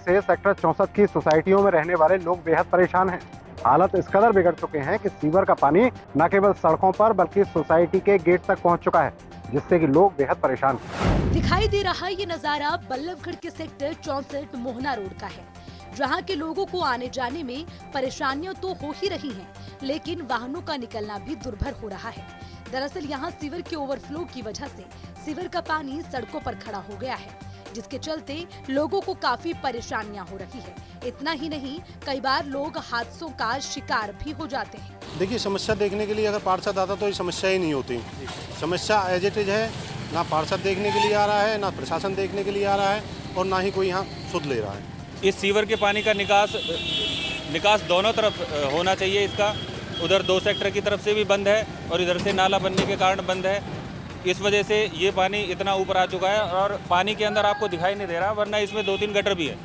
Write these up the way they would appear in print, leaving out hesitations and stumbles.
से सेक्टर 64 की सोसाइटियों में रहने वाले लोग बेहद परेशान हैं। हालत इस कदर बिगड़ चुके हैं कि सीवर का पानी न केवल सड़कों पर बल्कि सोसाइटी के गेट तक पहुंच चुका है, जिससे कि लोग बेहद परेशान हैं। दिखाई दे रहा ये नजारा बल्लभगढ़ के सेक्टर 64 मोहना रोड का है, जहां के लोगों को आने जाने में परेशानियां तो हो ही रही हैं, लेकिन वाहनों का निकलना भी दुर्भर हो रहा है। दरअसल यहां सीवर के ओवरफ्लो की वजह से सीवर का पानी सड़कों पर खड़ा हो गया है, जिसके चलते लोगों को काफी परेशानियां हो रही है। इतना ही नहीं, कई बार लोग हादसों का शिकार भी हो जाते हैं। देखिए, समस्या देखने के लिए अगर पार्षद आता तो ये समस्या ही नहीं होती। समस्या एज इट इज है, ना पार्षद देखने के लिए आ रहा है, ना प्रशासन देखने के लिए आ रहा है और ना ही कोई यहाँ सुध ले रहा है। इस सीवर के पानी का निकास दोनों तरफ होना चाहिए। इसका उधर 2 सेक्टर की तरफ से भी बंद है और इधर से नाला बनने के कारण बंद है। इस वजह से ये पानी इतना ऊपर आ चुका है और पानी के अंदर आपको दिखाई नहीं दे रहा, वरना इसमें 2-3 गटर भी है।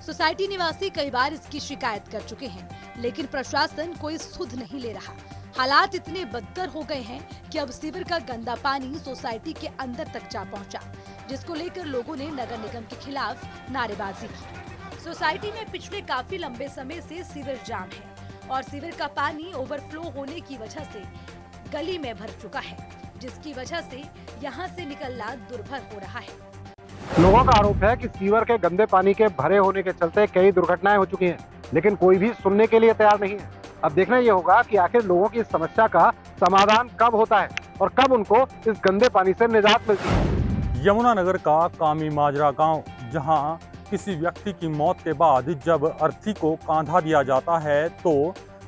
सोसाइटी निवासी कई बार इसकी शिकायत कर चुके हैं, लेकिन प्रशासन कोई सुध नहीं ले रहा। हालात इतने बदतर हो गए हैं कि अब सीवर का गंदा पानी सोसाइटी के अंदर तक जा पहुंचा, जिसको लेकर लोगों ने नगर निगम के खिलाफ नारेबाजी की। सोसाइटी में पिछले काफी लंबे समय से सीवर जाम है और सीवर का पानी ओवरफ्लो होने की वजह से गली में भर चुका है, जिसकी वजह से यहाँ से निकलना दुर्भर हो रहा है। लोगों का आरोप है कि सीवर के गंदे पानी के भरे होने के चलते कई दुर्घटनाएं हो चुकी हैं, लेकिन कोई भी सुनने के लिए तैयार नहीं है। अब देखना ये होगा कि आखिर लोगों की इस समस्या का समाधान कब होता है और कब उनको इस गंदे पानी से निजात मिलती है। यमुनानगर का कामी माजरा गांव, जहां किसी व्यक्ति की मौत के बाद जब अर्थी को कांधा दिया जाता है तो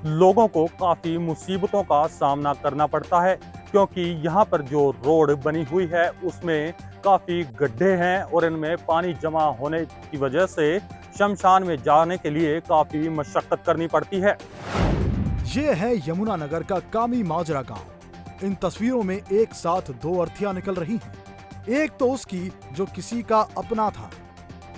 लोगों को काफी मुसीबतों का सामना करना पड़ता है, क्योंकि यहाँ पर जो रोड बनी हुई है उसमें काफी गड्ढे हैं और इनमें पानी जमा होने की वजह से शमशान में जाने के लिए काफी मशक्कत करनी पड़ती है। ये है यमुनानगर का कामी माजरा गांव। इन तस्वीरों में एक साथ 2 अर्थियां निकल रही हैं। एक तो उसकी जो किसी का अपना था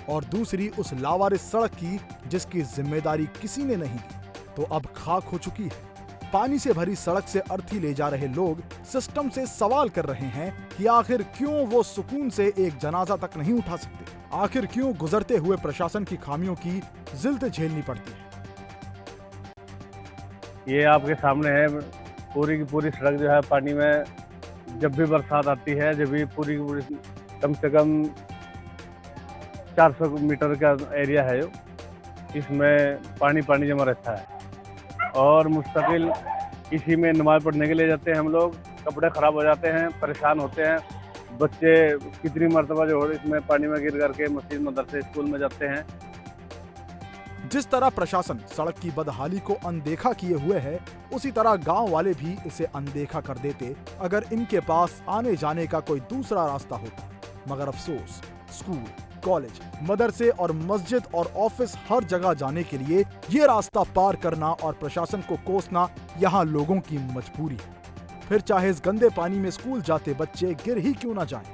और दूसरी उस लावारिस सड़क की जिसकी जिम्मेदारी किसी ने नहीं ली, तो अब खाक हो चुकी है। पानी से भरी सड़क से अर्थी ले जा रहे लोग सिस्टम से सवाल कर रहे हैं कि आखिर क्यों वो सुकून से एक जनाजा तक नहीं उठा सकते, आखिर क्यों गुजरते हुए प्रशासन की खामियों की जिल्त झेलनी पड़ती है। ये आपके सामने है, पूरी की पूरी सड़क जो है पानी में, जब भी बरसात आती है, जब भी पूरी की पूरी कम से कम 400 मीटर का एरिया है, इसमें पानी जमा रहता है और मुस्तकिल इसी में नमाज पढ़ने के लिए जाते हैं हम लोग। कपड़े खराब हो जाते हैं, परेशान होते हैं। बच्चे कितनी मरतबा जो इसमें पानी में गिर करके मस्जिद मदरसे स्कूल में जाते हैं। जिस तरह प्रशासन सड़क की बदहाली को अनदेखा किए हुए है, उसी तरह गांव वाले भी इसे अनदेखा कर देते अगर इनके पास आने जाने का कोई दूसरा रास्ता होता। मगर अफसोस, स्कूल, कॉलेज, मदरसे और मस्जिद और ऑफिस हर जगह जाने के लिए ये रास्ता पार करना और प्रशासन को कोसना यहाँ लोगों की मजबूरी है। फिर चाहे इस गंदे पानी में स्कूल जाते बच्चे गिर ही क्यों ना जाएं,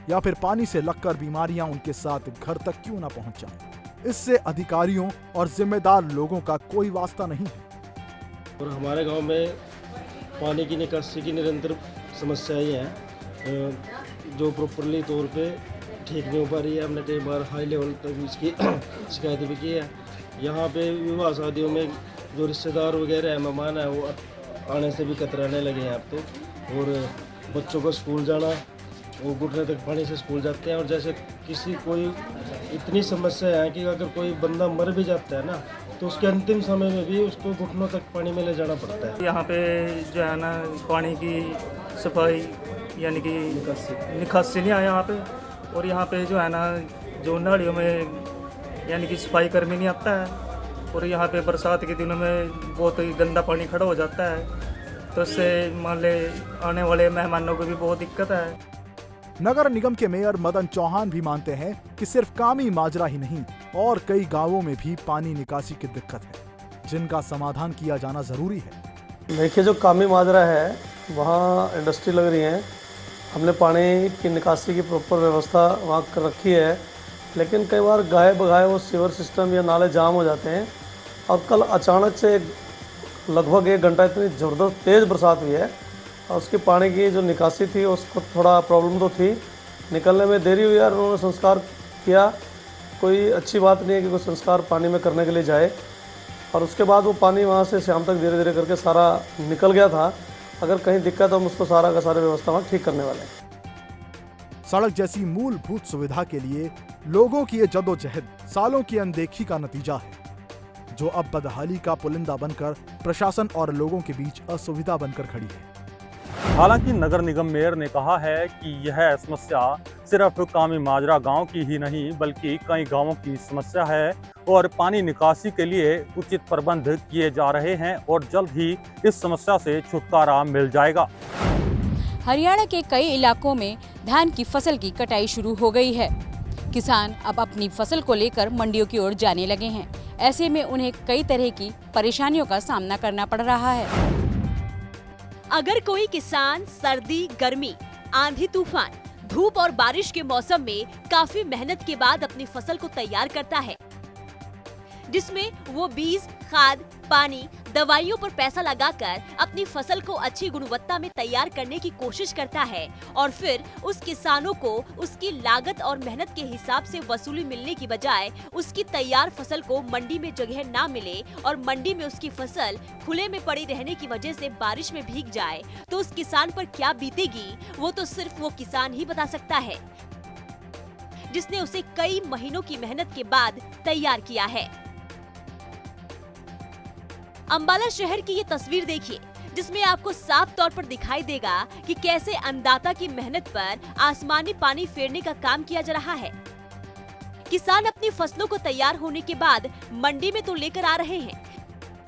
या फिर पानी से लगकर बीमारियां उनके साथ घर तक क्यों ना पहुंच जाएं। इससे अधिकारियों और जिम्मेदार लोगों का कोई वास्ता नहीं है। और हमारे गांव में पानी की निकासी की निरंतर समस्याएं हैं, जो प्रॉपरली तौर पे ठीक नहीं हो पा रही है। हमने कई बार हाई लेवल तक इसकी शिकायत भी की है। यहाँ पे विवाह शादियों में जो रिश्तेदार वगैरह है, मेहमान है, वो आने से भी कतराने लगे हैं अब तो। और बच्चों को स्कूल जाना, वो घुटने तक पानी से स्कूल जाते हैं। और जैसे किसी कोई इतनी समस्या है कि अगर कोई बंदा मर भी जाता है ना, तो उसके अंतिम समय में भी उसको घुटनों तक पानी में ले जाना पड़ता है। यहाँ पे जो है ना पानी की सफाई यानी कि निकासी नहीं है यहाँ पे। और यहाँ पे जो है ना, जो नालियों में यानी कि सफाई कर्मी नहीं आता है। और यहाँ पे बरसात के दिनों में बहुत ही गंदा पानी खड़ा हो जाता है, तो इससे मान ले आने वाले मेहमानों को भी बहुत दिक्कत है। नगर निगम के मेयर मदन चौहान भी मानते हैं कि सिर्फ कामी माजरा ही नहीं और कई गांवों में भी पानी निकासी की दिक्कत है, जिनका समाधान किया जाना जरूरी है। देखिए, जो कामी माजरा है वहाँ इंडस्ट्री लग रही है। हमने पानी की निकासी की प्रॉपर व्यवस्था वहाँ कर रखी है, लेकिन कई बार गाये बगाए वो सीवर सिस्टम या नाले जाम हो जाते हैं। और कल अचानक से लगभग 1 घंटा इतनी ज़बरदस्त तेज़ बरसात हुई है और उसकी पानी की जो निकासी थी उसको थोड़ा प्रॉब्लम तो थी, निकलने में देरी हुई और उन्होंने संस्कार किया। कोई अच्छी बात नहीं है कि कोई संस्कार पानी में करने के लिए जाए और उसके बाद वो पानी वहाँ से शाम तक धीरे धीरे करके सारा निकल गया था। अगर कहीं दिक्कत हम उसको सारा का सारा व्यवस्था वहाँ ठीक करने वाले हैं। सड़क जैसी मूलभूत सुविधा के लिए लोगों की ये जद्दोजहद सालों की अनदेखी का नतीजा है, जो अब बदहाली का पुलिंदा बनकर प्रशासन और लोगों के बीच असुविधा बनकर खड़ी है। हालांकि नगर निगम मेयर ने कहा है कि यह समस्या सिर्फ कामी माजरा गांव की ही नहीं बल्कि कई गांवों की समस्या है और पानी निकासी के लिए उचित प्रबंध किए जा रहे हैं और जल्द ही इस समस्या से छुटकारा मिल जाएगा। हरियाणा के कई इलाकों में धान की फसल की कटाई शुरू हो गई है। किसान अब अपनी फसल को लेकर मंडियों की ओर जाने लगे हैं। ऐसे में उन्हें कई तरह की परेशानियों का सामना करना पड़ रहा है। अगर कोई किसान सर्दी, गर्मी, आंधी तूफान, धूप और बारिश के मौसम में काफी मेहनत के बाद अपनी फसल को तैयार करता है, जिसमें वो बीज, खाद, पानी, दवाइयों पर पैसा लगाकर अपनी फसल को अच्छी गुणवत्ता में तैयार करने की कोशिश करता है और फिर उस किसानों को उसकी लागत और मेहनत के हिसाब से वसूली मिलने की बजाय उसकी तैयार फसल को मंडी में जगह ना मिले और मंडी में उसकी फसल खुले में पड़ी रहने की वजह से बारिश में भीग जाए तो उस किसान पर क्या बीतेगी वो तो सिर्फ वो किसान ही बता सकता है, जिसने उसे कई महीनों की मेहनत के बाद तैयार किया है। अंबाला शहर की ये तस्वीर देखिए, जिसमें आपको साफ तौर पर दिखाई देगा कि कैसे अन्नदाता की मेहनत पर आसमानी पानी फेरने का काम किया जा रहा है। किसान अपनी फसलों को तैयार होने के बाद मंडी में तो लेकर आ रहे हैं,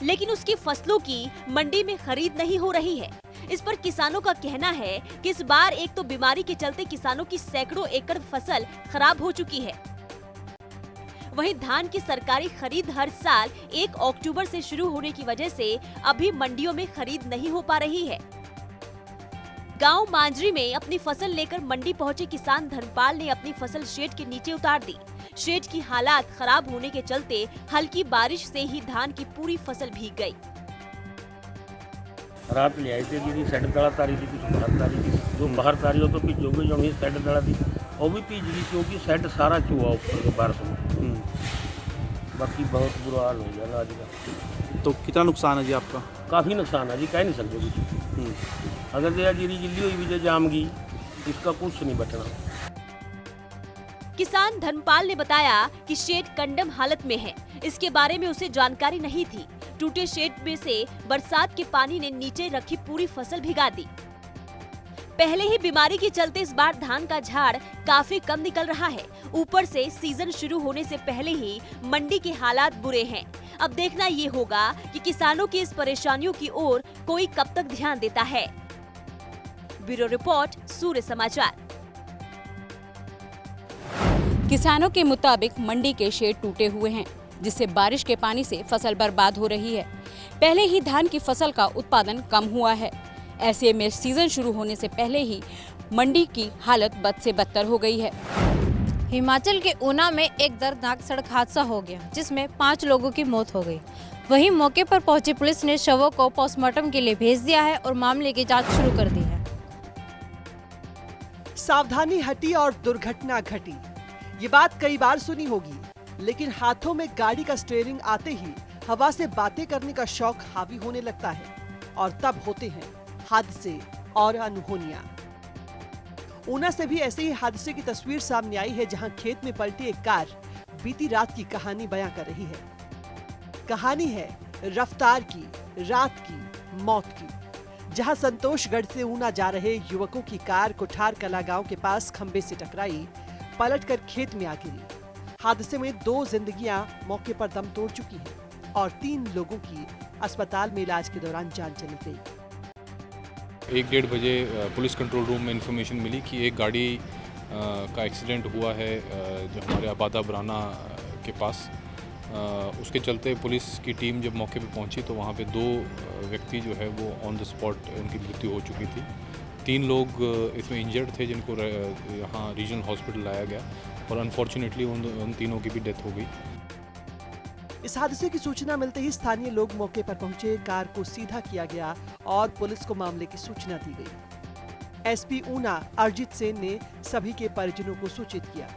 लेकिन उसकी फसलों की मंडी में खरीद नहीं हो रही है। इस पर किसानों का कहना है कि इस बार एक तो बीमारी के चलते किसानों की सैकड़ों एकड़ फसल खराब हो चुकी है। वहीं धान की सरकारी खरीद हर साल 1 अक्टूबर से शुरू होने की वजह से अभी मंडियों में खरीद नहीं हो पा रही है। गांव मांजरी में अपनी फसल लेकर मंडी पहुंचे किसान धर्मपाल ने अपनी फसल शेड के नीचे उतार दी। शेड की हालात खराब होने के चलते हल्की बारिश से ही धान की पूरी फसल भीग गई। रात ले आई थी दीदी, सेट दड़ा तारी थी, कुछ बाहर तारी थी, जो बाहर तारी हो तो पिछोगे जो ही सेट दड़ा थी और भी पीज गई क्योंकि सेट सारा चूहा ऊपर बारिश में। बाकी बहुत बुरा हाल हो गया आज का। तो कितना नुकसान है जी आपका? काफ़ी नुकसान है जी, कह नहीं सकते कुछ। अगर जया गिरी गिल्ली हुई भी जाम गई इसका कुछ नहीं बचना। किसान धर्मपाल ने बताया कि शेड कंडम हालत में है, इसके बारे में उसे जानकारी नहीं थी। टूटे शेड में से बरसात के पानी ने नीचे रखी पूरी फसल भिगा दी। पहले ही बीमारी के चलते इस बार धान का झाड़ काफी कम निकल रहा है। ऊपर से सीजन शुरू होने से पहले ही मंडी के हालात बुरे हैं। अब देखना ये होगा कि किसानों की इस परेशानियों की ओर कोई कब तक ध्यान देता है। ब्यूरो रिपोर्ट, सूर्य समाचार। किसानों के मुताबिक मंडी के शेड टूटे हुए हैं, जिससे बारिश के पानी से फसल बर्बाद हो रही है। पहले ही धान की फसल का उत्पादन कम हुआ है। ऐसे में सीजन शुरू होने से पहले ही मंडी की हालत बद से बदतर हो गई है। हिमाचल के ऊना में एक दर्दनाक सड़क हादसा हो गया, जिसमें 5 लोगों की मौत हो गई। वहीं मौके पर पहुंची पुलिस ने शवों को पोस्टमार्टम के लिए भेज दिया है और मामले की जांच शुरू कर दी है। सावधानी हटी और दुर्घटना घटी, ये बात कई बार सुनी होगी, लेकिन हाथों में गाड़ी का स्टीयरिंग आते ही हवा से बातें करने का शौक हावी होने लगता है और तब होते हैं हादसे और अनहोनियां। ऊना से भी ऐसे ही हादसे की तस्वीर सामने आई है, जहां खेत में पलटी एक कार बीती रात की कहानी बयां कर रही है। कहानी है रफ्तार की, रात की, मौत की, जहां संतोषगढ़ से ऊना जा रहे युवकों की कार कोठार कला गांव के पास खंबे से टकराई, पलटकर खेत में आ गिरी। हादसे में 2 जिंदगियां मौके पर दम तोड़ चुकी हैं और 3 लोगों की अस्पताल में इलाज के दौरान जान चली गई। 1-1:30 बजे पुलिस कंट्रोल रूम में इंफॉर्मेशन मिली कि एक गाड़ी का एक्सीडेंट हुआ है जो हमारे आबादा बराना के पास। उसके चलते पुलिस की टीम जब मौके पे पहुंची तो वहाँ पे 2 व्यक्ति जो है वो ऑन द स्पॉट उनकी मृत्यु हो चुकी थी। 3 लोग इसमें इंजर्ड थे जिनको यहाँ रीजनल हॉस्पिटल लाया गया और अनफॉर्चुनेटली उन तीनों की भी डेथ हो गई। इस हादसे की सूचना मिलते ही स्थानीय लोग मौके पर पहुंचे, कार को सीधा किया गया और पुलिस को मामले की सूचना दी गई। एसपी ऊना अरजीत सेन ने सभी के परिजनों को सूचित किया।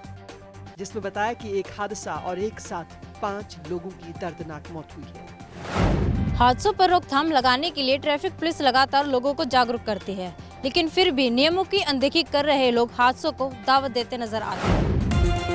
जिसमें बताया कि एक हादसा और एक साथ 5 लोगों की दर्दनाक मौत हुई है। हादसों पर रोकथाम लगाने के लिए ट्रैफिक पुलिस लगातार लोगों को जागरूक करती है, लेकिन फिर भी नियमों की अनदेखी कर रहे लोग हादसों को दावत देते नजर आते हैं।